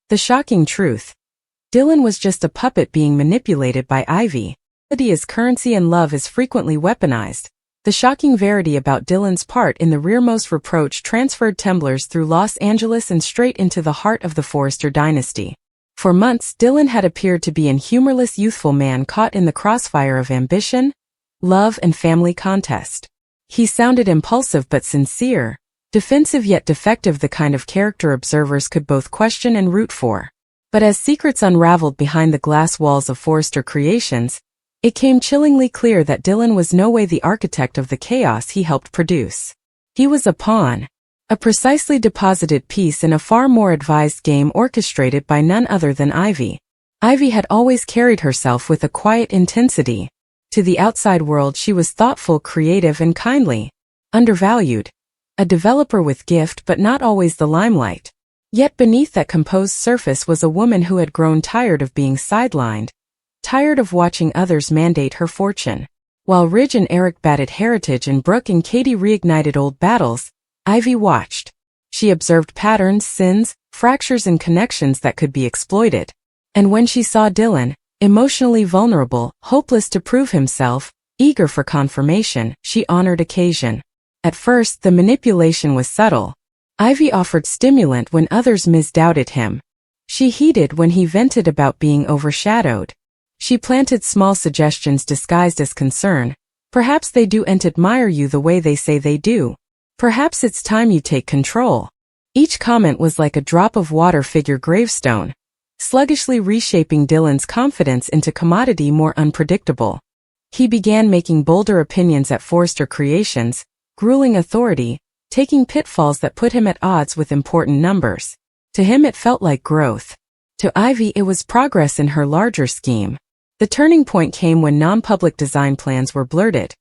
The shocking truth. Dylan was just a puppet being manipulated by Ivy. Ability as currency and love is frequently weaponized. The shocking verity about Dylan's part in the rearmost reproach transferred Temblors through Los Angeles and straight into the heart of the Forrester dynasty. For months, Dylan had appeared to be an humorless youthful man caught in the crossfire of ambition, love, and family contest. He sounded impulsive but sincere, defensive yet defective, the kind of character observers could both question and root for. But as secrets unraveled behind the glass walls of Forrester Creations, it came chillingly clear that Dylan was no way the architect of the chaos he helped produce. He was a pawn, a precisely deposited piece in a far more advised game orchestrated by none other than Ivy. Ivy had always carried herself with a quiet intensity. To the outside world she was thoughtful, creative, and kindly. Undervalued. A developer with gift but not always the limelight. Yet beneath that composed surface was a woman who had grown tired of being sidelined, tired of watching others mandate her fortune. While Ridge and Eric batted heritage and Brooke and Katie reignited old battles, Ivy watched. She observed patterns, sins, fractures, and connections that could be exploited. And when she saw Dylan, emotionally vulnerable, hopeless to prove himself, eager for confirmation, she honored occasion. At first, the manipulation was subtle. Ivy offered stimulant when others misdoubted him. She heeded when he vented about being overshadowed. She planted small suggestions disguised as concern. Perhaps they don't admire you the way they say they do. Perhaps it's time you take control. Each comment was like a drop of water figure gravestone, sluggishly reshaping Dylan's confidence into commodity more unpredictable. He began making bolder opinions at Forrester Creations, grueling authority, taking pitfalls that put him at odds with important numbers. To him it felt like growth. To Ivy it was progress in her larger scheme. The turning point came when non-public design plans were blurted,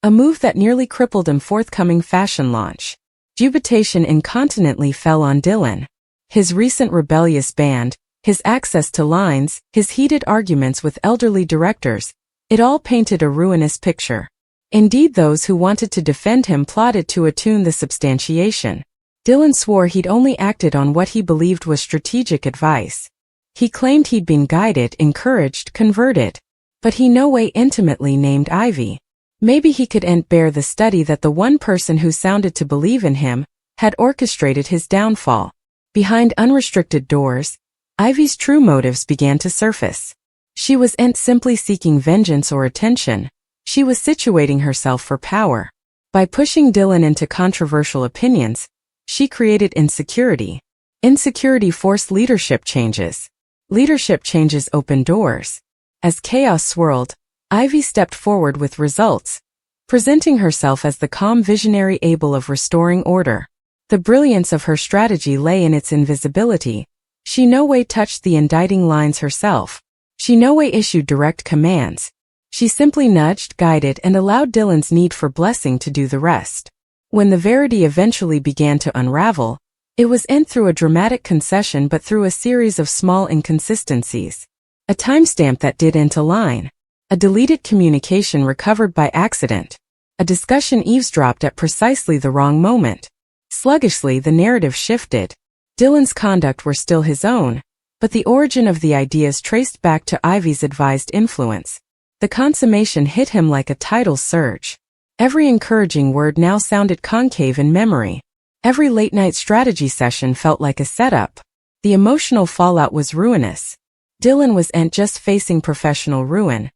a move that nearly crippled a forthcoming fashion launch. Dubitation incontinently fell on Dylan. His recent rebellious band, his access to lines, his heated arguments with elderly directors, it all painted a ruinous picture. Indeed, those who wanted to defend him plotted to attune the substantiation. Dylan swore he'd only acted on what he believed was strategic advice. He claimed he'd been guided, encouraged, converted. But he no way intimately named Ivy. Maybe he couldn't bear the study that the one person who sounded to believe in him had orchestrated his downfall. Behind unrestricted doors, Ivy's true motives began to surface. She wasn't simply seeking vengeance or attention. She was situating herself for power. By pushing Dylan into controversial opinions, she created insecurity. Insecurity forced leadership changes. Leadership changes opened doors. As chaos swirled, Ivy stepped forward with results, presenting herself as the calm visionary able of restoring order. The brilliance of her strategy lay in its invisibility. She no way touched the indicting lines herself. She no way issued direct commands. She simply nudged, guided, and allowed Dylan's need for blessing to do the rest. When the verity eventually began to unravel, it wasn't through a dramatic concession but through a series of small inconsistencies. A timestamp that didn't align. A deleted communication recovered by accident. A discussion eavesdropped at precisely the wrong moment. Sluggishly, the narrative shifted. Dylan's conduct were still his own, but the origin of the ideas traced back to Ivy's advised influence. The consummation hit him like a tidal surge. Every encouraging word now sounded concave in memory. Every late-night strategy session felt like a setup. The emotional fallout was ruinous. Dylan wasn't just facing professional ruin.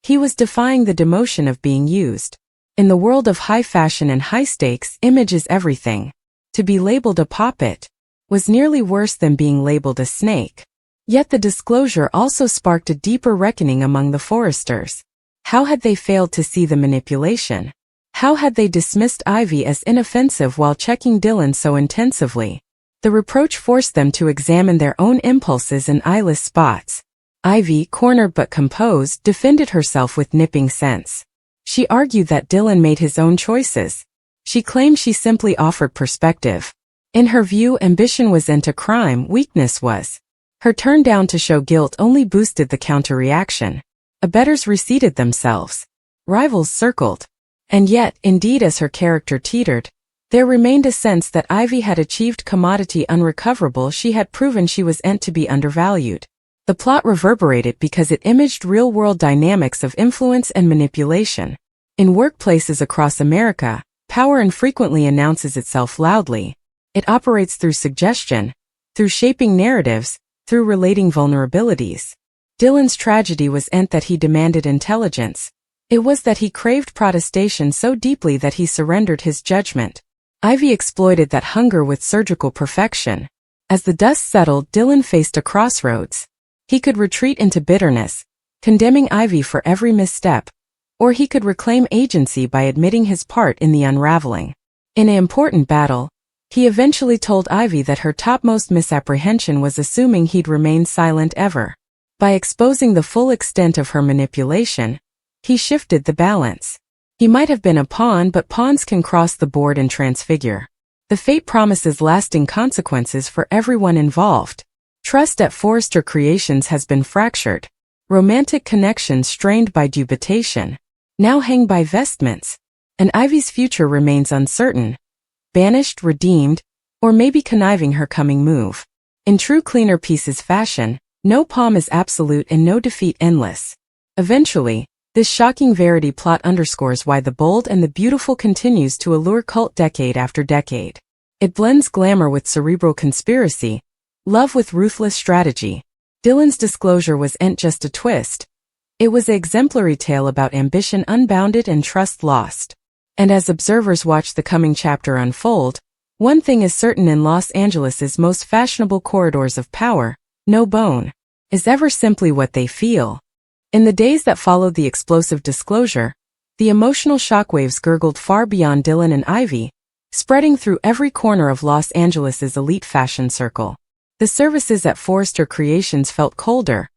He was defying the demotion of being used. In the world of high fashion and high stakes, image is everything. To be labeled a puppet was nearly worse than being labeled a snake. Yet the disclosure also sparked a deeper reckoning among the Forresters. How had they failed to see the manipulation? How had they dismissed Ivy as inoffensive while checking Dylan so intensively? The reproach forced them to examine their own impulses and eyeless spots. Ivy, cornered but composed, defended herself with nipping sense. She argued that Dylan made his own choices. She claimed she simply offered perspective. In her view, ambition wasn't a crime, weakness was. Her turn down to show guilt only boosted the counter-reaction. Abettors reseated themselves. Rivals circled. And yet, indeed, as her character teetered, There remained a sense that Ivy had achieved commodity unrecoverable. She had proven she was meant to be undervalued. The plot reverberated because it imaged real-world dynamics of influence and manipulation. In workplaces across America, power infrequently announces itself loudly. It operates through suggestion, through shaping narratives, through relating vulnerabilities. Dylan's tragedy wasn't that he demanded intelligence. It was that he craved protestation so deeply that he surrendered his judgment. Ivy exploited that hunger with surgical perfection. As the dust settled, Dylan faced a crossroads. He could retreat into bitterness, condemning Ivy for every misstep, or he could reclaim agency by admitting his part in the unraveling. In an important battle, he eventually told Ivy that her topmost misapprehension was assuming he'd remain silent ever. By exposing the full extent of her manipulation, he shifted the balance. He might have been a pawn, but pawns can cross the board and transfigure. The fate promises lasting consequences for everyone involved. Trust at Forrester Creations has been fractured. Romantic connections strained by dubitation now hang by vestments. And Ivy's future remains uncertain. Banished, redeemed, or maybe conniving her coming move. In true Cleaner Pieces fashion, no palm is absolute and no defeat endless. Eventually, this shocking Verity plot underscores why the bold and the beautiful continues to allure cult decade after decade. It blends glamour with cerebral conspiracy, love with ruthless strategy. Dylan's disclosure wasn't just a twist. It was an exemplary tale about ambition unbounded and trust lost. And as observers watch the coming chapter unfold, one thing is certain: in Los Angeles' most fashionable corridors of power, no bone is ever simply what they feel. In the days that followed the explosive disclosure, the emotional shockwaves gurgled far beyond Dylan and Ivy, spreading through every corner of Los Angeles' elite fashion circle. The services at Forrester Creations felt colder,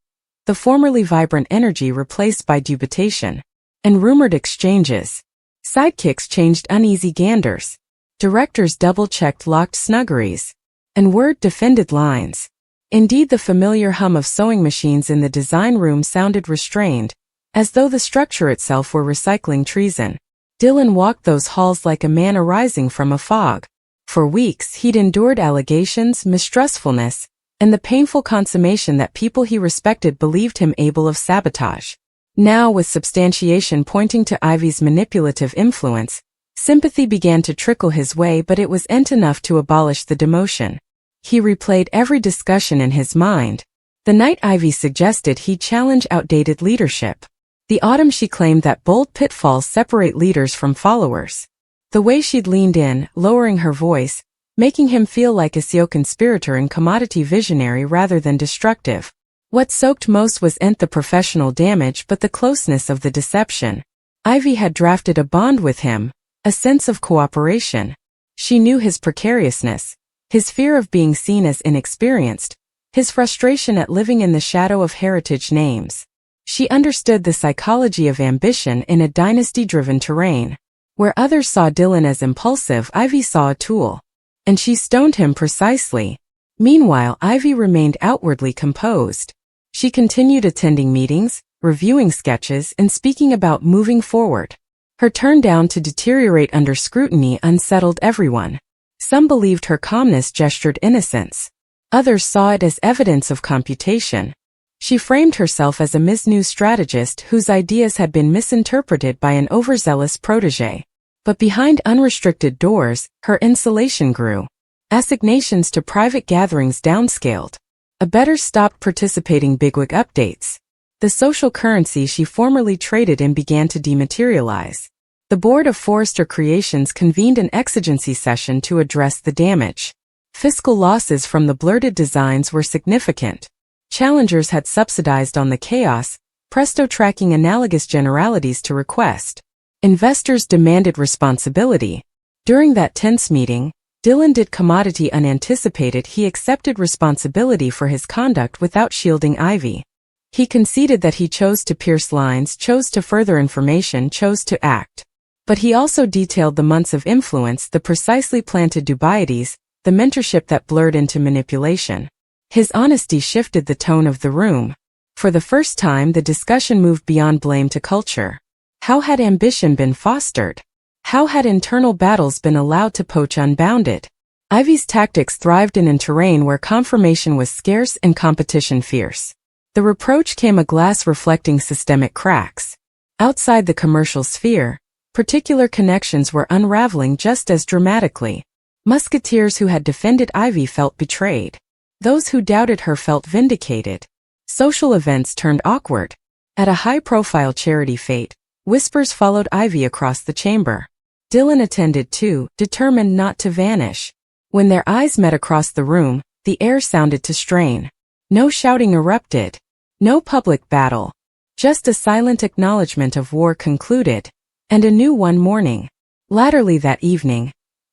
the formerly vibrant energy replaced by dubitation and rumored exchanges. Sidekicks changed uneasy ganders. Directors double-checked locked snuggeries. And word defended lines. Indeed, the familiar hum of sewing machines in the design room sounded restrained, as though the structure itself were recycling treason. Dylan walked those halls like a man arising from a fog. For weeks, he'd endured allegations, mistrustfulness, and the painful consummation that people he respected believed him able of sabotage. Now, with substantiation pointing to Ivy's manipulative influence, sympathy began to trickle his way, but it wasn't enough to abolish the demotion. He replayed every discussion in his mind. The night Ivy suggested he challenge outdated leadership. The autumn she claimed that bold pitfalls separate leaders from followers. The way she'd leaned in, lowering her voice, making him feel like a CEO conspirator and commodity visionary rather than destructive. What soaked most wasn't the professional damage but the closeness of the deception. Ivy had drafted a bond with him, a sense of cooperation. She knew his precariousness, his fear of being seen as inexperienced, his frustration at living in the shadow of heritage names. She understood the psychology of ambition in a dynasty-driven terrain. Where others saw Dylan as impulsive, Ivy saw a tool. And she stoned him precisely. Meanwhile, Ivy remained outwardly composed. She continued attending meetings, reviewing sketches, and speaking about moving forward. Her turn down to deteriorate under scrutiny unsettled everyone. Some believed her calmness gestured innocence. Others saw it as evidence of computation. She framed herself as a misnews strategist whose ideas had been misinterpreted by an overzealous protégé. But behind unrestricted doors, her insulation grew. Assignations to private gatherings downscaled. A better stopped participating bigwig updates. The social currency she formerly traded in began to dematerialize. The board of Forrester Creations convened an exigency session to address the damage. Fiscal losses from the blurted designs were significant. Challengers had subsidized on the chaos, presto tracking analogous generalities to request. Investors demanded responsibility. During that tense meeting, Dylan did commodity unanticipated. He accepted responsibility for his conduct without shielding Ivy. He conceded that he chose to pierce lines, chose to further information, chose to act. But he also detailed the months of influence, the precisely planted dubieties, the mentorship that blurred into manipulation. His honesty shifted the tone of the room. For the first time, the discussion moved beyond blame to culture. How had ambition been fostered? How had internal battles been allowed to poach unbounded? Ivy's tactics thrived in terrain where confirmation was scarce and competition fierce. The reproach came a glass reflecting systemic cracks. Outside the commercial sphere, particular connections were unraveling just as dramatically. Musketeers who had defended Ivy felt betrayed. Those who doubted her felt vindicated. Social events turned awkward. At a high-profile charity fete, whispers followed Ivy across the chamber. Dylan attended too, determined not to vanish. When their eyes met across the room, the air sounded to strain. No shouting erupted. No public battle. Just a silent acknowledgement of war concluded. And a new one morning. Latterly that evening,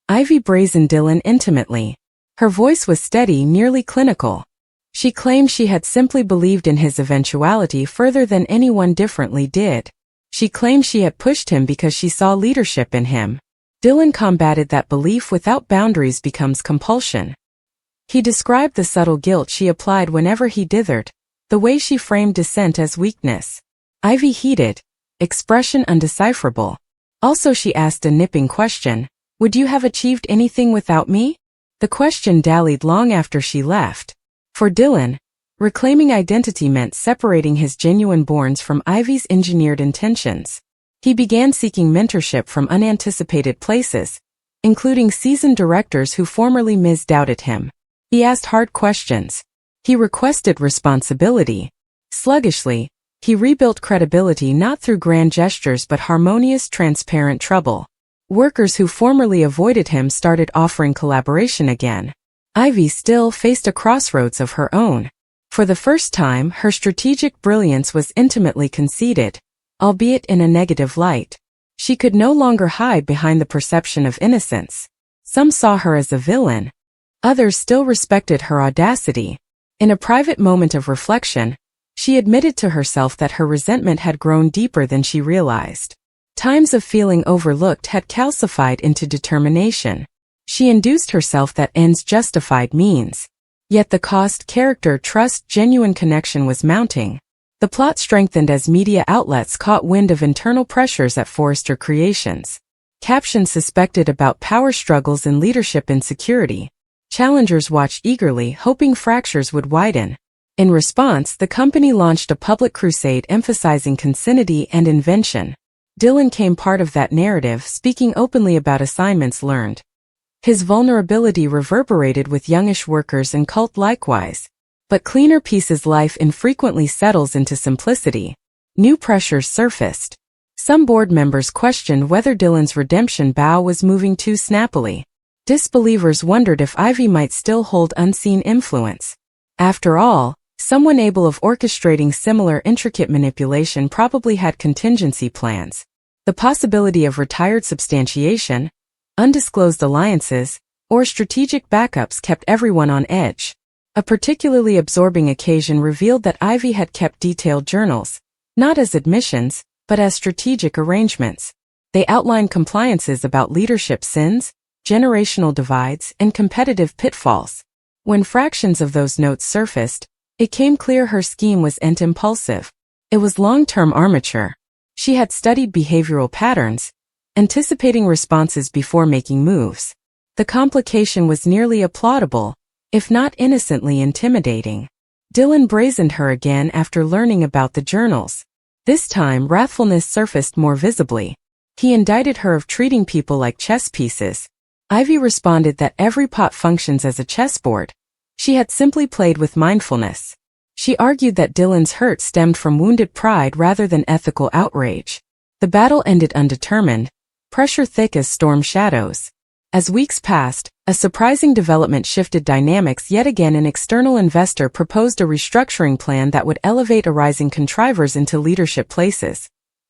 Ivy brazened Dylan intimately. Her voice was steady, nearly clinical. She claimed she had simply believed in his eventuality further than anyone differently did. She claimed she had pushed him because she saw leadership in him. Dylan combated that belief without boundaries becomes compulsion. He described the subtle guilt she applied whenever he dithered, the way she framed dissent as weakness. Ivy heated, expression undecipherable. Also she asked a nipping question, "Would you have achieved anything without me?" The question dallied long after she left. For Dylan, reclaiming identity meant separating his genuine borns from Ivy's engineered intentions. He began seeking mentorship from unanticipated places, including seasoned directors who formerly misdoubted him. He asked hard questions. He requested responsibility. Sluggishly, he rebuilt credibility not through grand gestures but harmonious, transparent trouble. Workers who formerly avoided him started offering collaboration again. Ivy still faced a crossroads of her own. For the first time, her strategic brilliance was intimately conceded, albeit in a negative light. She could no longer hide behind the perception of innocence. Some saw her as a villain. Others still respected her audacity. In a private moment of reflection, she admitted to herself that her resentment had grown deeper than she realized. Times of feeling overlooked had calcified into determination. She induced herself that ends justified means. Yet the cost, character, trust, genuine connection was mounting. The plot strengthened as media outlets caught wind of internal pressures at Forrester Creations. Captions suspected about power struggles and leadership insecurity. Challengers watched eagerly, hoping fractures would widen. In response, the company launched a public crusade emphasizing consanity and invention. Dylan came part of that narrative, speaking openly about assignments learned. His vulnerability reverberated with youngish workers and cult likewise. But cleaner pieces life infrequently settles into simplicity. New pressures surfaced. Some board members questioned whether Dylan's redemption bow was moving too snappily. Disbelievers wondered if Ivy might still hold unseen influence. After all, someone able of orchestrating similar intricate manipulation probably had contingency plans. The possibility of retired substantiation, undisclosed alliances, or strategic backups kept everyone on edge. A particularly absorbing occasion revealed that Ivy had kept detailed journals, not as admissions, but as strategic arrangements. They outlined compliances about leadership sins, generational divides, and competitive pitfalls. When fractions of those notes surfaced, it came clear her scheme wasn't impulsive. It was long-term armature. She had studied behavioral patterns, anticipating responses before making moves. The complication was nearly applaudable, if not innocently intimidating. Dylan brazened her again after learning about the journals. This time, wrathfulness surfaced more visibly. He indicted her of treating people like chess pieces. Ivy responded that every pot functions as a chessboard. She had simply played with mindfulness. She argued that Dylan's hurt stemmed from wounded pride rather than ethical outrage. The battle ended undetermined, pressure thick as storm shadows. As weeks passed, a surprising development shifted dynamics yet again. An external investor proposed a restructuring plan that would elevate arising contrivers into leadership places.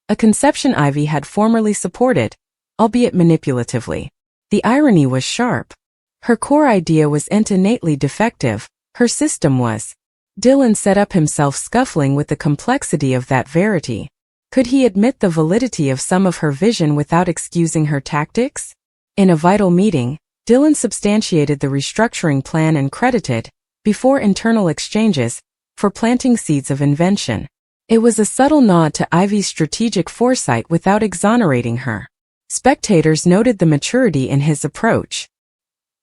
A conception Ivy had formerly supported, albeit manipulatively. The irony was sharp. Her core idea was innately defective, her system was. Dylan set up himself scuffling with the complexity of that verity. Could he admit the validity of some of her vision without excusing her tactics? In a vital meeting, Dylan substantiated the restructuring plan and credited, before internal exchanges, for planting seeds of invention. It was a subtle nod to Ivy's strategic foresight without exonerating her. Spectators noted the maturity in his approach.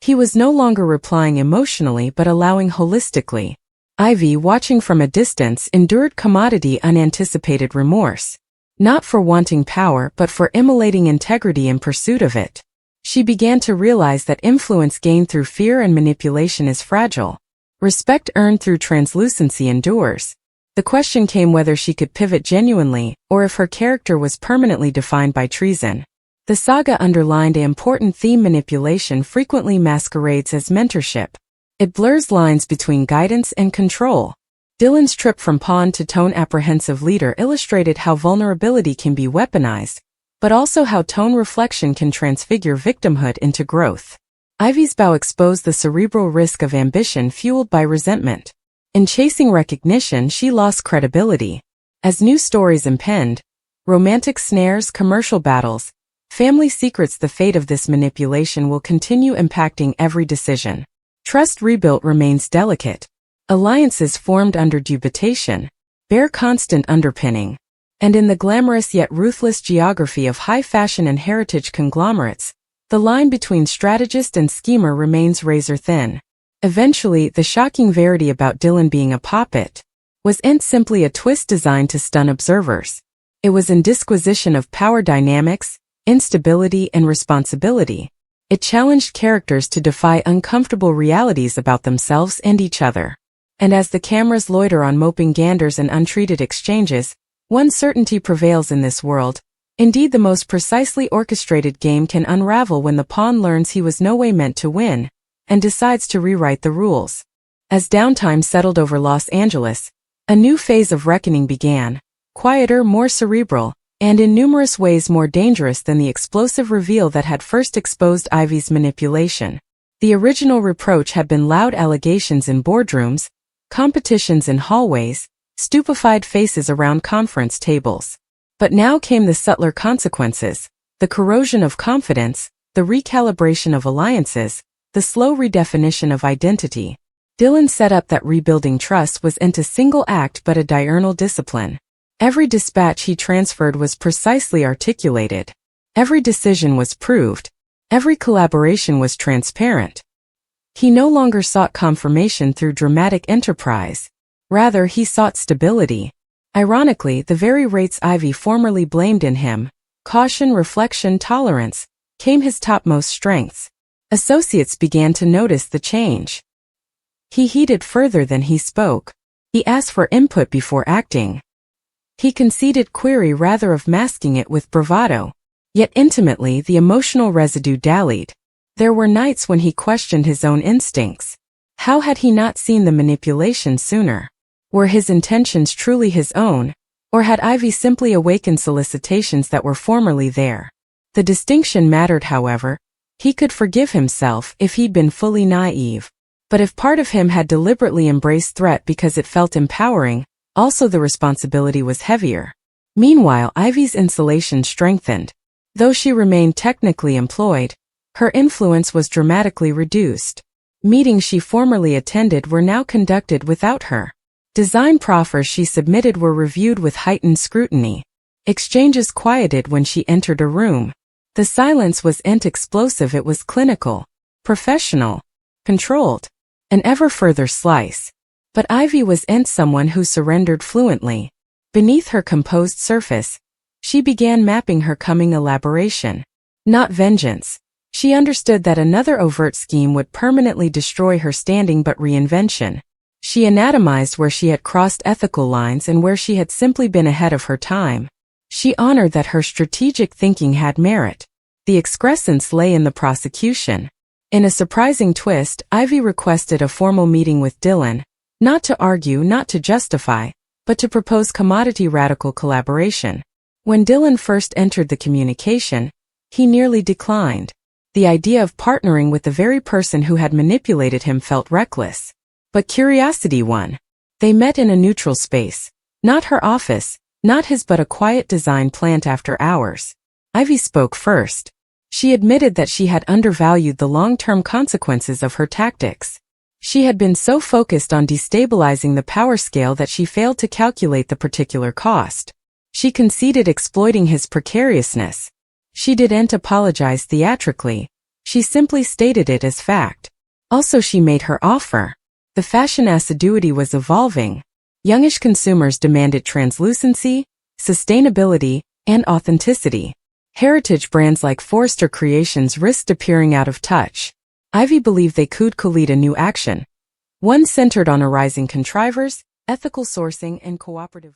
He was no longer replying emotionally but allowing holistically. Ivy, watching from a distance, endured commodity unanticipated remorse. Not for wanting power but for immolating integrity in pursuit of it. She began to realize that influence gained through fear and manipulation is fragile. Respect earned through translucency endures. The question came whether she could pivot genuinely, or if her character was permanently defined by treason. The saga underlined an important theme: manipulation frequently masquerades as mentorship. It blurs lines between guidance and control. Dylan's trip from pawn to tone apprehensive leader illustrated how vulnerability can be weaponized, but also how tone reflection can transfigure victimhood into growth. Ivy's bow exposed the cerebral risk of ambition fueled by resentment. In chasing recognition, she lost credibility. As new stories impended, romantic snares, commercial battles, family secrets, the fate of this manipulation will continue impacting every decision. Trust rebuilt remains delicate. Alliances formed under dubitation bear constant underpinning. And in the glamorous yet ruthless geography of high fashion and heritage conglomerates, the line between strategist and schemer remains razor thin. Eventually, the shocking verity about Dylan being a puppet wasn't simply a twist designed to stun observers. It was a disquisition of power dynamics, instability, and responsibility. It challenged characters to defy uncomfortable realities about themselves and each other. And as the cameras loiter on moping ganders and untreated exchanges, one certainty prevails in this world. Indeed, the most precisely orchestrated game can unravel when the pawn learns he was no way meant to win, and decides to rewrite the rules. As downtime settled over Los Angeles, a new phase of reckoning began, quieter, more cerebral, and in numerous ways more dangerous than the explosive reveal that had first exposed Ivy's manipulation. The original reproach had been loud allegations in boardrooms, competitions in hallways, stupefied faces around conference tables. But now came the subtler consequences, the corrosion of confidence, the recalibration of alliances, the slow redefinition of identity. Dylan set up that rebuilding trust wasn't a single act but a diurnal discipline. Every dispatch he transferred was precisely articulated. Every decision was proved. Every collaboration was transparent. He no longer sought confirmation through dramatic enterprise. Rather, he sought stability. Ironically, the very rates Ivy formerly blamed in him, caution, reflection, tolerance, came his topmost strengths. Associates began to notice the change. He heeded further than he spoke. He asked for input before acting. He conceded query rather of masking it with bravado. Yet intimately, the emotional residue dallied. There were nights when he questioned his own instincts. How had he not seen the manipulation sooner? Were his intentions truly his own, or had Ivy simply awakened solicitations that were formerly there? The distinction mattered, however. He could forgive himself if he'd been fully naive. But if part of him had deliberately embraced threat because it felt empowering, also the responsibility was heavier. Meanwhile, Ivy's insulation strengthened. Though she remained technically employed, her influence was dramatically reduced. Meetings she formerly attended were now conducted without her. Design proffers she submitted were reviewed with heightened scrutiny. Exchanges quieted when she entered a room. The silence wasn't explosive, it was clinical, professional, controlled. An ever further slice. But Ivy wasn't someone who surrendered fluently. Beneath her composed surface, she began mapping her coming elaboration. Not vengeance. She understood that another overt scheme would permanently destroy her standing, but reinvention. She anatomized where she had crossed ethical lines and where she had simply been ahead of her time. She honored that her strategic thinking had merit. The excrescence lay in the prosecution. In a surprising twist, Ivy requested a formal meeting with Dylan, not to argue, not to justify, but to propose commodity radical collaboration. When Dylan first entered the communication, he nearly declined. The idea of partnering with the very person who had manipulated him felt reckless. But curiosity won. They met in a neutral space. Not her office, not his, but a quiet design plant after hours. Ivy spoke first. She admitted that she had undervalued the long-term consequences of her tactics. She had been so focused on destabilizing the power scale that she failed to calculate the particular cost. She conceded exploiting his precariousness. She didn't apologize theatrically. She simply stated it as fact. Also, she made her offer. The fashion assiduity was evolving. Youngish consumers demanded translucency, sustainability, and authenticity. Heritage brands like Forrester Creations risked appearing out of touch. Ivy believed they could lead a new action, one centered on arising contrivers, ethical sourcing, and cooperative